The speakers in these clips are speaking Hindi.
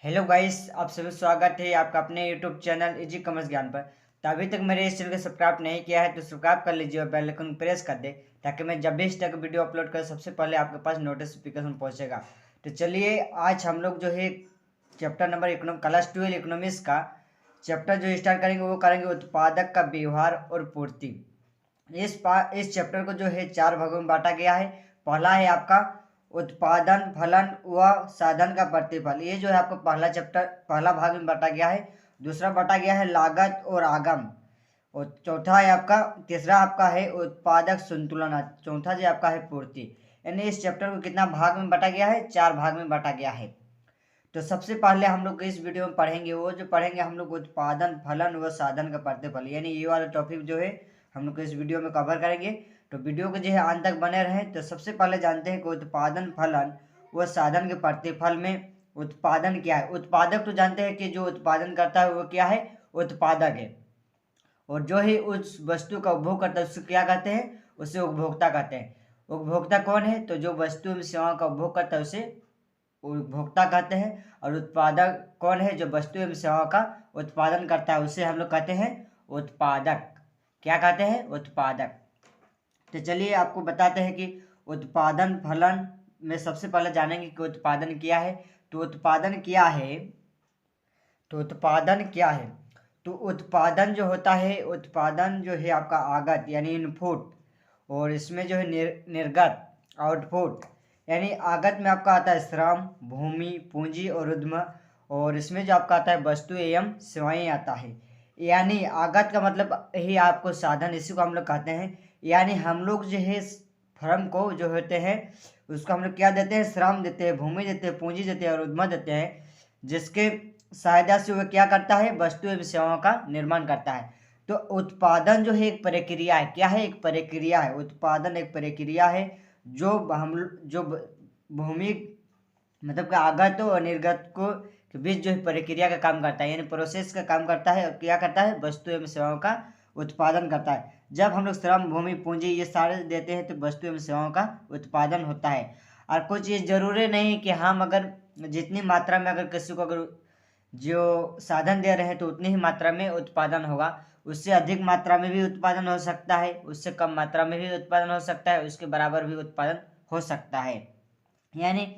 हेलो गाइस, आप सभी स्वागत है आपका अपने यूट्यूब चैनल इजी कॉमर्स ज्ञान पर। तो अभी तक मेरे इस चैनल को सब्सक्राइब नहीं किया है तो सब्सक्राइब कर लीजिए और बेल आइकन प्रेस कर दे ताकि मैं जब भी इस तरह का वीडियो अपलोड करूँ सबसे पहले आपके पास नोटिफिकेशन पहुंचेगा। तो चलिए आज हम लोग जो है चैप्टर नंबर क्लास 12 इकोनॉमिक्स का चैप्टर जो स्टार्ट करेंगे वो करेंगे उत्पादक का व्यवहार और पूर्ति। इस चैप्टर को जो है 4 भागों में बांटा गया है। पहला है आपका उत्पादन, फलन व साधन का प्रतिफल। ये जो है आपको पहला भाग में बांटा गया है। दूसरा बांटा गया है लागत और आगम। और चौथा है आपका तीसरा आपका है उत्पादक संतुलन। चौथा जो आपका है पूर्ति। यानी इस चैप्टर को कितना भाग में बांटा गया है? 4 भाग में बांटा गया है। तो सबसे पहले हम लोग इस वीडियो में पढ़ेंगे हम लोग उत्पादन, फलन व साधन का प्रतिफल। यानी ये वाला टॉपिक जो है हम लोग इस वीडियो में कवर करेंगे। तो वीडियो को जो है अंत तक बने रहें। तो सबसे पहले जानते हैं कि उत्पादन, फलन व साधन के प्रतिफल में उत्पादन क्या है। उत्पादक तो जानते हैं कि जो उत्पादन करता है वो क्या है? उत्पादक है। और जो ही उस वस्तु का उपभोग करता है उसको क्या कहते हैं? उसे उपभोक्ता कहते हैं। उपभोक्ता कौन है? तो जो वस्तु एवं सेवाओं का उपभोग करता है उसे उपभोक्ता कहते हैं। और उत्पादक कौन है? जो वस्तु एवं सेवाओं का उत्पादन करता है उसे हम लोग कहते हैं उत्पादक। क्या कहते हैं? उत्पादक। तो चलिए आपको बताते हैं कि उत्पादन, फलन में सबसे पहले जानेंगे कि उत्पादन क्या है। तो उत्पादन क्या है? तो उत्पादन जो होता है, उत्पादन जो है आपका आगत यानी इनपुट, और इसमें जो है निर्गत आउटपुट। यानी आगत में आपका आता है श्रम, भूमि, पूंजी और उद्यम। और इसमें जो आपका आता है वस्तु एवं सेवाएं आता है। यानी आगत का मतलब ही आपको साधन, इसी को हम लोग कहते हैं। यानी हम लोग जो है फर्म को जो होते हैं उसको हम लोग क्या देते हैं? श्रम देते हैं, भूमि देते हैं, पूंजी देते हैं और उद्यम देते हैं, जिसके सहायता से वह क्या करता है? वस्तु एवं सेवाओं का निर्माण करता है। तो उत्पादन जो है एक प्रक्रिया है। क्या है? एक प्रक्रिया है। उत्पादन एक प्रक्रिया है जो भूमि मतलब कि आगत और निर्गत को के बीच जो है प्रक्रिया का काम करता है, यानी प्रोसेस का काम करता है। और क्या करता है? वस्तु एवं सेवाओं का उत्पादन करता है। जब हम लोग श्रम, भूमि, पूंजी ये सारे देते हैं तो वस्तु एवं सेवाओं का उत्पादन होता है। और कुछ ये जरूरी नहीं कि हम अगर जितनी मात्रा में अगर किसी को अगर जो साधन दे रहे हैं तो उतनी ही मात्रा में उत्पादन होगा। उससे अधिक मात्रा में भी उत्पादन हो सकता है, उससे कम मात्रा में भी उत्पादन हो सकता है, उसके बराबर भी उत्पादन हो सकता है। यानी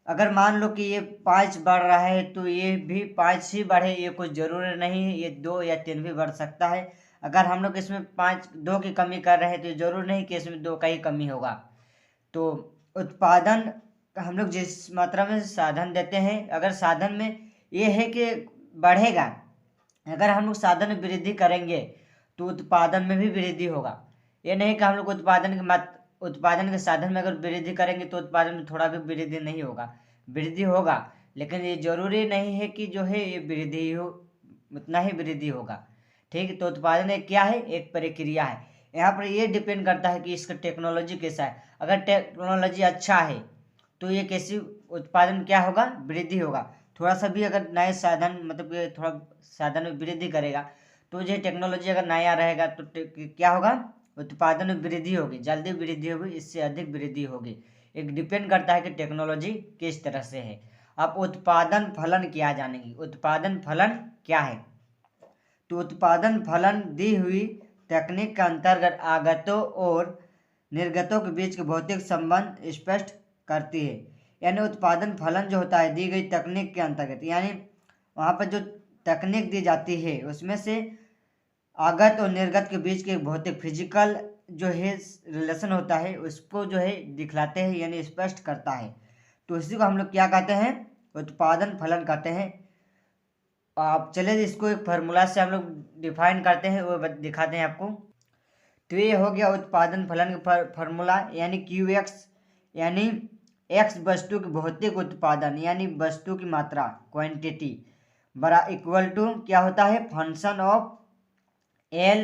अगर मान लो कि ये 5 बढ़ रहा है तो ये भी 5 ही बढ़े, ये कुछ जरूरी नहीं है। ये 2 या 3 भी बढ़ सकता है। अगर हम लोग इसमें 2 की कमी कर रहे हैं तो जरूर नहीं कि इसमें 2 का ही कमी होगा। तो उत्पादन हम लोग जिस मात्रा में साधन देते हैं, अगर साधन में ये है कि बढ़ेगा, अगर हम लोग साधन में वृद्धि करेंगे तो उत्पादन में भी वृद्धि होगा। ये नहीं कि हम लोग उत्पादन के साधन में अगर वृद्धि करेंगे तो उत्पादन में थोड़ा भी वृद्धि नहीं होगा। वृद्धि होगा, लेकिन ये जरूरी नहीं है कि जो है ये वृद्धि हो, उतना ही वृद्धि होगा। ठीक है। तो उत्पादन एक क्या है? एक प्रक्रिया है। यहाँ पर ये डिपेंड करता है कि इसका टेक्नोलॉजी कैसा है। अगर टेक्नोलॉजी अच्छा है तो ये कैसी उत्पादन क्या होगा? वृद्धि होगा। थोड़ा सा भी अगर नए साधन मतलब कि थोड़ा साधन में वृद्धि करेगा तो जो टेक्नोलॉजी अगर नया रहेगा तो क्या होगा? उत्पादन में वृद्धि होगी, जल्दी वृद्धि होगी, इससे अधिक वृद्धि होगी। एक डिपेंड करता है कि टेक्नोलॉजी किस तरह से है। अब उत्पादन, फलन क्या जानेंगे। उत्पादन, फलन क्या है? तो उत्पादन, फलन दी हुई तकनीक के अंतर्गत आगतों और निर्गतों के बीच के भौतिक संबंध स्पष्ट करती है। यानी उत्पादन, फलन जो होता है दी गई तकनीक के अंतर्गत, यानी वहाँ पर जो तकनीक दी जाती है उसमें से आगत और निर्गत के बीच के भौतिक फिजिकल जो है रिलेशन होता है उसको जो है दिखलाते हैं, यानी स्पष्ट करता है। तो इसी को हम लोग क्या कहते हैं? उत्पादन, फलन कहते हैं। आप चले इसको एक फार्मूला से हम लोग डिफाइन करते हैं, वो दिखाते हैं आपको। तो ये हो गया उत्पादन, फलन का फार्मूला, यानी QX, यानी X वस्तु की भौतिक उत्पादन यानी वस्तु की मात्रा, क्वांटिटी, बड़ा इक्वल टू क्या होता है? Function of L,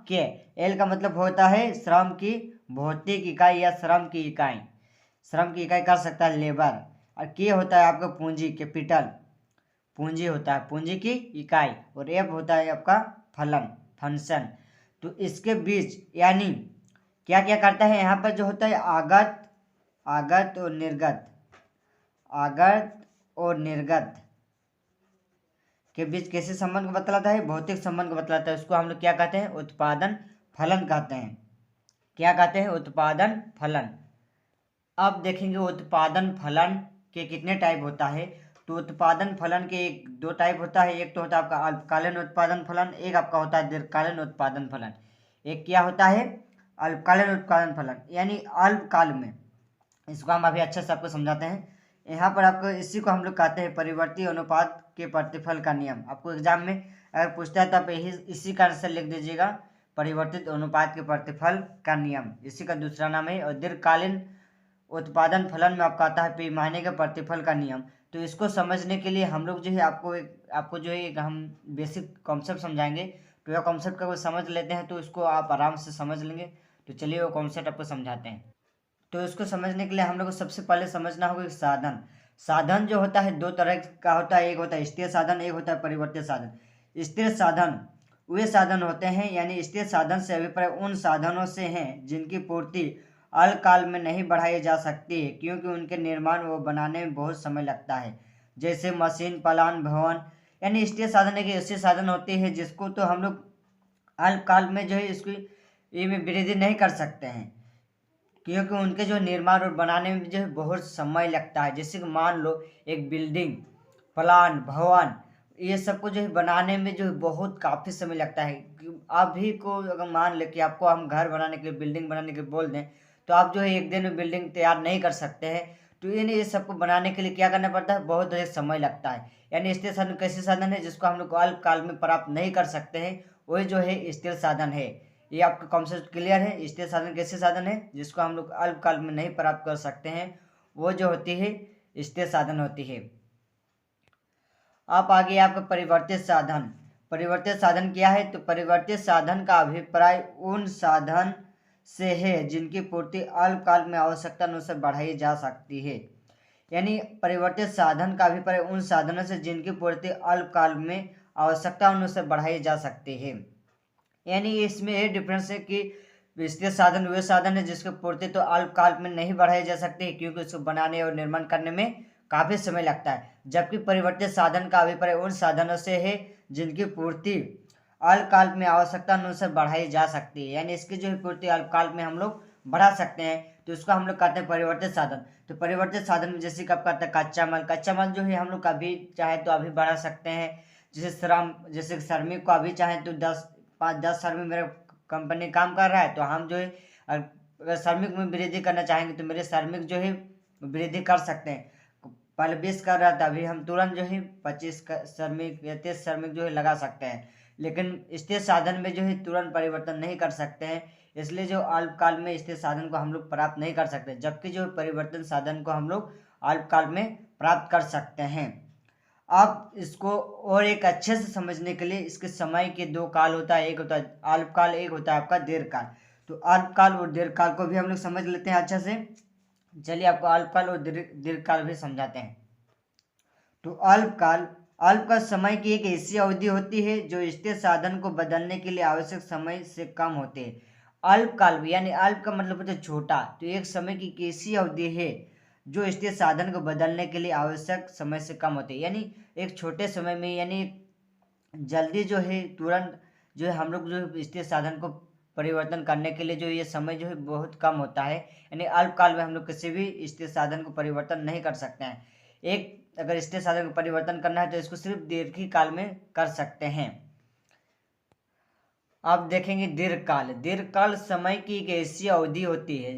K। L का मतलब होता है श्रम की भौतिक इकाई या श्रम की इकाई। श्रम की इकाई कर सकता है लेबर। और K होता है आपका पूंजी, कैपिटल, पूंजी होता है पूंजी की इकाई। और F होता है आपका फलन, फंक्शन। तो इसके बीच यानी क्या क्या करता है? यहाँ पर जो होता है आगत और निर्गत, आगत और निर्गत के बीच कैसे संबंध को बतलाता है? भौतिक संबंध को बतलाता है। उसको हम लोग क्या कहते हैं? उत्पादन फलन कहते हैं। क्या कहते हैं? उत्पादन फलन। अब देखेंगे उत्पादन फलन के कितने टाइप होता है। तो उत्पादन फलन के एक दो टाइप होता है। एक तो होता है आपका अल्पकालीन उत्पादन फलन, एक आपका होता है दीर्घकालीन उत्पादन फलन। एक क्या होता है? अल्पकालीन उत्पादन फलन, यानी अल्पकाल में। इसको हम अभी अच्छे से आपको समझाते हैं। यहाँ पर आपको इसी को हम लोग कहते हैं परिवर्ती अनुपात के प्रतिफल का नियम। आपको एग्जाम में अगर पूछता है तो आप यही इसी का आंसर लिख दीजिएगा, परिवर्तित अनुपात के प्रतिफल का नियम, इसी का दूसरा नाम है। और दीर्घकालीन उत्पादन फलन में आपका आता है पैमाने के प्रतिफल का नियम। तो इसको समझने के लिए हम लोग जो है आपको जो है एक हम बेसिक कॉन्सेप्ट समझाएंगे। तो यह कॉन्सेप्ट का समझ लेते हैं तो इसको आप आराम से समझ लेंगे। तो चलिए वो कॉन्सेप्ट आपको समझाते हैं। तो इसको समझने के लिए हम लोग को सबसे पहले समझना होगा साधन। साधन जो होता है दो तरह का होता है, एक होता है स्थिर साधन, एक होता है परिवर्तित साधन। स्थिर साधन वे साधन होते हैं, यानी स्थिर साधन से अभिप्राय उन साधनों से हैं जिनकी पूर्ति अल्पकाल में नहीं बढ़ाई जा सकती है, क्योंकि उनके निर्माण व बनाने में बहुत समय लगता है, जैसे मशीन, प्लांट, भवन। यानी स्थिर साधन एक ऐसे साधन होते हैं जिसको तो हम लोग अल्पकाल में जो है इसकी में वृद्धि नहीं कर सकते हैं, क्योंकि उनके जो निर्माण और बनाने में जो है बहुत समय लगता है। जैसे कि मान लो एक बिल्डिंग, प्लांट, भवन, ये सब को जो है बनाने में जो है बहुत काफ़ी समय लगता है। अभी को अगर मान ले कि आपको हम घर बनाने के लिए, बिल्डिंग बनाने के लिए बोल दें, तो आप जो है एक दिन में बिल्डिंग तैयार नहीं कर सकते हैं। तो ये सबको बनाने के लिए क्या करना पड़ता है? बहुत अधिक समय लगता है। यानी स्थिर साधन कैसे साधन है जिसको हम लोग अल्पकाल में प्राप्त नहीं कर सकते हैं, वही जो है स्थिर साधन है। ये आपका कॉन्सेप्ट क्लियर है? स्थिर साधन कैसे साधन है जिसको हम लोग अल्पकाल में नहीं प्राप्त कर सकते हैं, वो जो होती है स्थिर साधन होती है। अब आगे आपका परिवर्तित साधन। परिवर्तित साधन क्या है? तो परिवर्तित साधन का अभिप्राय उन साधन से है जिनकी पूर्ति अल्पकाल में आवश्यकता अनुसार बढ़ाई जा सकती है। यानी परिवर्तित साधन का अभिप्राय उन साधनों से जिनकी पूर्ति अल्पकाल में आवश्यकता अनुसार बढ़ाई जा सकती है। यानी इसमें ये डिफरेंस है कि स्थिर साधन वे साधन है जिसकी पूर्ति तो अल्पकाल में नहीं बढ़ाई जा सकती, क्योंकि उसको बनाने और निर्माण करने में काफी समय लगता है। जबकि परिवर्तित साधन का अभिप्राय उन साधनों से है जिनकी पूर्ति अल्पकाल में आवश्यकता अनुसार बढ़ाई जा सकती है। यानी इसकी जो है पूर्ति अल्पकाल में हम लोग बढ़ा सकते हैं, तो उसको हम लोग कहते हैं परिवर्तित साधन। तो परिवर्तित साधन में जैसे कि आप कहते हैं कच्चा माल जो है हम लोग कभी चाहे तो अभी बढ़ा सकते हैं। जैसे श्रमिक को अभी चाहे तो 5-10 श्रमिक मेरे कंपनी काम कर रहा है, तो हम जो है अगर श्रमिक में वृद्धि करना चाहेंगे तो मेरे श्रमिक जो है वृद्धि कर सकते हैं। पहले 20 कर रहा था, अभी हम तुरंत जो है 25 श्रमिक या 30 श्रमिक जो है लगा सकते हैं। लेकिन स्थिर साधन में जो है तुरंत परिवर्तन नहीं कर सकते हैं, इसलिए जो अल्पकाल में स्थिर साधन को हम लोग प्राप्त नहीं कर सकते, जबकि जो परिवर्तन साधन को हम लोग अल्पकाल में प्राप्त कर सकते हैं। आप इसको और एक अच्छे से समझने के लिए इसके समय के दो काल होता है, एक होता है अल्पकाल, एक होता है आपका दीर्घकाल। तो अल्पकाल और दीर्घकाल को भी हम लोग समझ लेते हैं अच्छे से। चलिए आपको अल्पकाल और दीर्घकाल भी समझाते हैं। तो अल्पकाल समय की एक ऐसी अवधि होती है जो स्थिर साधन को बदलने के लिए आवश्यक समय से कम होते हैं। अल्पकाल यानी अल्प का मतलब होता है छोटा, तो एक समय की एक ऐसी अवधि है जो स्थिर साधन को बदलने के लिए आवश्यक समय से कम होते हैं। यानी एक छोटे समय में, यानी जल्दी जो है तुरंत जो है हम लोग जो है स्थिर साधन को परिवर्तन करने के लिए जो ये समय जो है बहुत कम होता है। यानी अल्पकाल में हम लोग किसी भी स्थिर साधन को परिवर्तन नहीं कर सकते हैं। एक अगर स्थिर साधन को परिवर्तन करना है तो इसको सिर्फ दीर्घ काल में कर सकते हैं। अब देखेंगे दीर्घकाल। दीर्घकाल समय की एक ऐसी अवधि होती है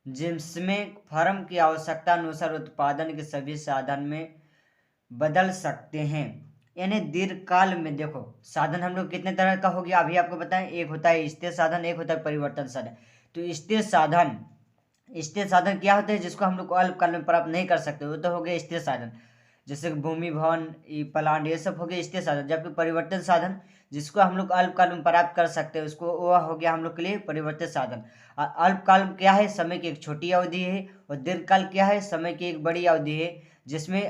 जिसमें फर्म की आवश्यकता अनुसार उत्पादन के सभी साधन में बदल सकते हैं। यानी दीर्घकाल में देखो साधन हम लोग कितने तरह का हो गया अभी आपको बताएं। एक होता है स्थिर साधन, एक होता है परिवर्तन साधन। तो स्थिर साधन क्या होता है जिसको हम लोग अल्पकाल में प्राप्त नहीं कर सकते, वो तो हो गया स्थिर साधन, जैसे भूमि, भवन, प्लांट, ये सब हो गया स्थिर साधन। जबकि परिवर्तन साधन जिसको हम लोग अल्पकाल में प्राप्त कर सकते हैं, उसको वो हो गया हम लोग के लिए परिवर्तित साधन। अल्पकाल क्या है? समय की एक छोटी अवधि है। और दीर्घकाल क्या है? समय की एक बड़ी अवधि है, जिसमें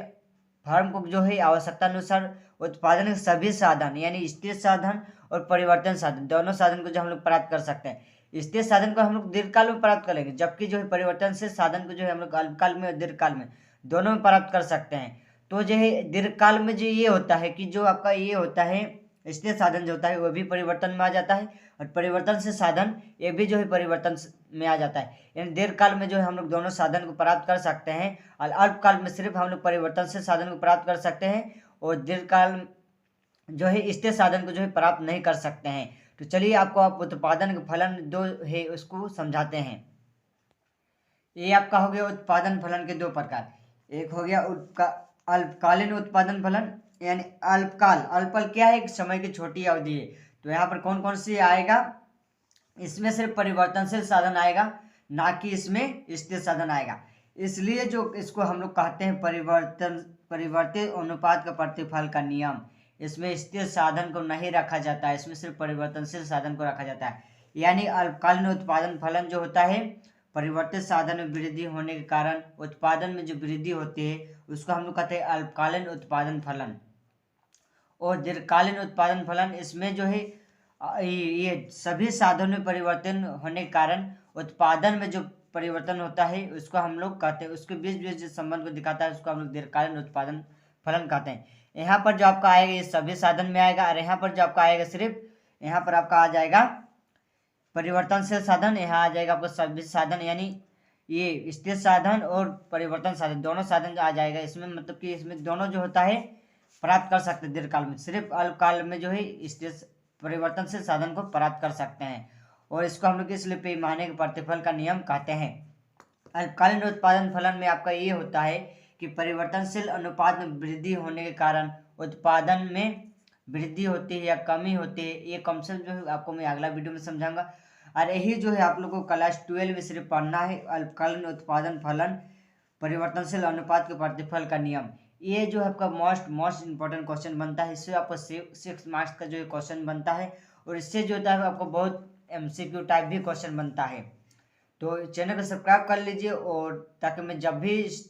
फर्म को जो है आवश्यकता अनुसार उत्पादन के सभी साधन, यानी स्थिर साधन और परिवर्तन साधन, दोनों साधन को जो हम लोग प्राप्त कर सकते हैं। स्थिर साधन को हम लोग दीर्घकाल में प्राप्त करेंगे, जबकि जो है परिवर्तन से साधन को जो है हम लोग अल्पकाल में और दीर्घकाल में दोनों में प्राप्त कर सकते हैं। तो जो है दीर्घकाल में जो ये होता है कि जो आपका ये होता है स्थिर साधन जो होता है वो भी परिवर्तन में आ जाता है, और परिवर्तन से साधन ये भी जो है परिवर्तन में आ जाता है। यानी दीर्घकाल में जो है हम लोग दोनों साधन को प्राप्त कर सकते हैं, और अल्पकाल में सिर्फ हम लोग परिवर्तनशील साधन को प्राप्त कर सकते हैं, और दीर्घकाल जो है स्थिर साधन को जो है प्राप्त नहीं कर सकते हैं। तो चलिए आपको आप उत्पादन के फलन दो है उसको समझाते हैं। ये आपका हो गया उत्पादन फलन के दो प्रकार। एक हो गया अल्पकालीन उत्पादन फलन, यानी अल्पकाल। अल्पकाल क्या है? एक समय की छोटी अवधि है। तो यहाँ पर कौन कौन सी आएगा? इसमें सिर्फ परिवर्तनशील साधन आएगा, ना कि इसमें स्थिर साधन आएगा। इसलिए जो इसको हम लोग कहते हैं परिवर्तित अनुपात का प्रतिफल का नियम। इसमें स्थिर साधन को नहीं रखा जाता है, इसमें सिर्फ परिवर्तनशील साधन को रखा जाता है। यानी अल्पकालीन उत्पादन फलन जो होता है, परिवर्तित साधन में वृद्धि होने के कारण उत्पादन में जो वृद्धि होती है उसको हम लोग कहते हैं अल्पकालीन उत्पादन फलन। और दीर्घकालीन उत्पादन फलन, इसमें जो है ये सभी साधनों में परिवर्तन होने के कारण उत्पादन में जो परिवर्तन होता है उसको हम लोग कहते हैं, उसके बीच बीच जो संबंध को दिखाता है उसको हम लोग दीर्घकालीन उत्पादन फलन कहते हैं। यहाँ पर जो आपका आएगा ये सभी साधन में आएगा, और यहाँ पर जो आपका आएगा सिर्फ यहाँ पर आपका आ जाएगा परिवर्तनशील साधन, यहाँ आ जाएगा आपका सभी साधन, यानी ये स्थिर साधन और परिवर्तन साधन दोनों साधन आ जाएगा इसमें। मतलब कि इसमें दोनों जो होता है प्राप्त कर सकते हैं दीर्घकाल में, सिर्फ अल्पकाल में जो है स्थिर परिवर्तनशील साधन को प्राप्त कर सकते हैं। और इसको हम लोग इसलिए पैमाने के प्रतिफल का नियम कहते हैं। अल्पकालीन उत्पादन फलन में आपका ये होता है कि परिवर्तनशील अनुपात में वृद्धि होने के कारण उत्पादन में वृद्धि होती है या कमी होती है। ये कॉन्सेप्ट जो है आपको मैं अगला वीडियो में समझाऊंगा, और यही जो है आप लोगों को क्लास 12 में सिर्फ पढ़ना है, अल्पकालीन उत्पादन फलन परिवर्तनशील अनुपात के प्रतिफल का नियम। ये जो है आपका मोस्ट इंपॉर्टेंट क्वेश्चन बनता है, इससे आपको 6 मार्क्स का जो है क्वेश्चन बनता है, और इससे जो होता है आपको बहुत MCQ टाइप भी क्वेश्चन बनता है। तो चैनल को सब्सक्राइब कर लीजिए, और ताकि मैं जब भी इस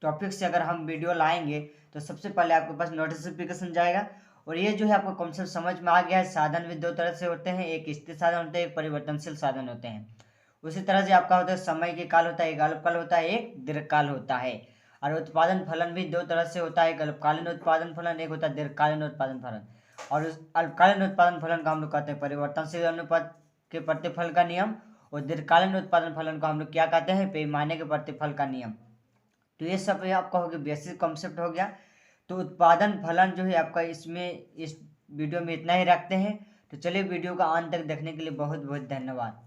टॉपिक से अगर हम वीडियो लाएंगे तो सबसे पहले आपके पास नोटिफिकेशन जाएगा। और ये जो है आपको कॉन्सेप्ट समझ में आ गया है। साधन भी दो तरह से होते हैं, एक स्थिर साधन होते हैं, एक परिवर्तनशील साधन होते हैं। उसी तरह से आपका होता है समय के काल होता है, एक अल्पकाल होता है, एक दीर्घकाल होता है। और उत्पादन फलन भी दो तरह से होता है, एक अल्पकालीन उत्पादन फलन, एक होता है दीर्घकालीन उत्पादन फलन। और उस अल्पकालीन उत्पादन फलन का हम लोग कहते हैं परिवर्तनशील अनुपात के प्रतिफल का नियम, और दीर्घकालीन उत्पादन फलन को हम लोग क्या कहते हैं? पैमाने के प्रतिफल का नियम। तो ये सब आपका हो गया बेसिक कॉन्सेप्ट हो गया। तो उत्पादन फलन जो है आपका इसमें इस वीडियो में इतना ही रखते हैं। तो चलिए वीडियो का अंत तक देखने के लिए बहुत बहुत धन्यवाद।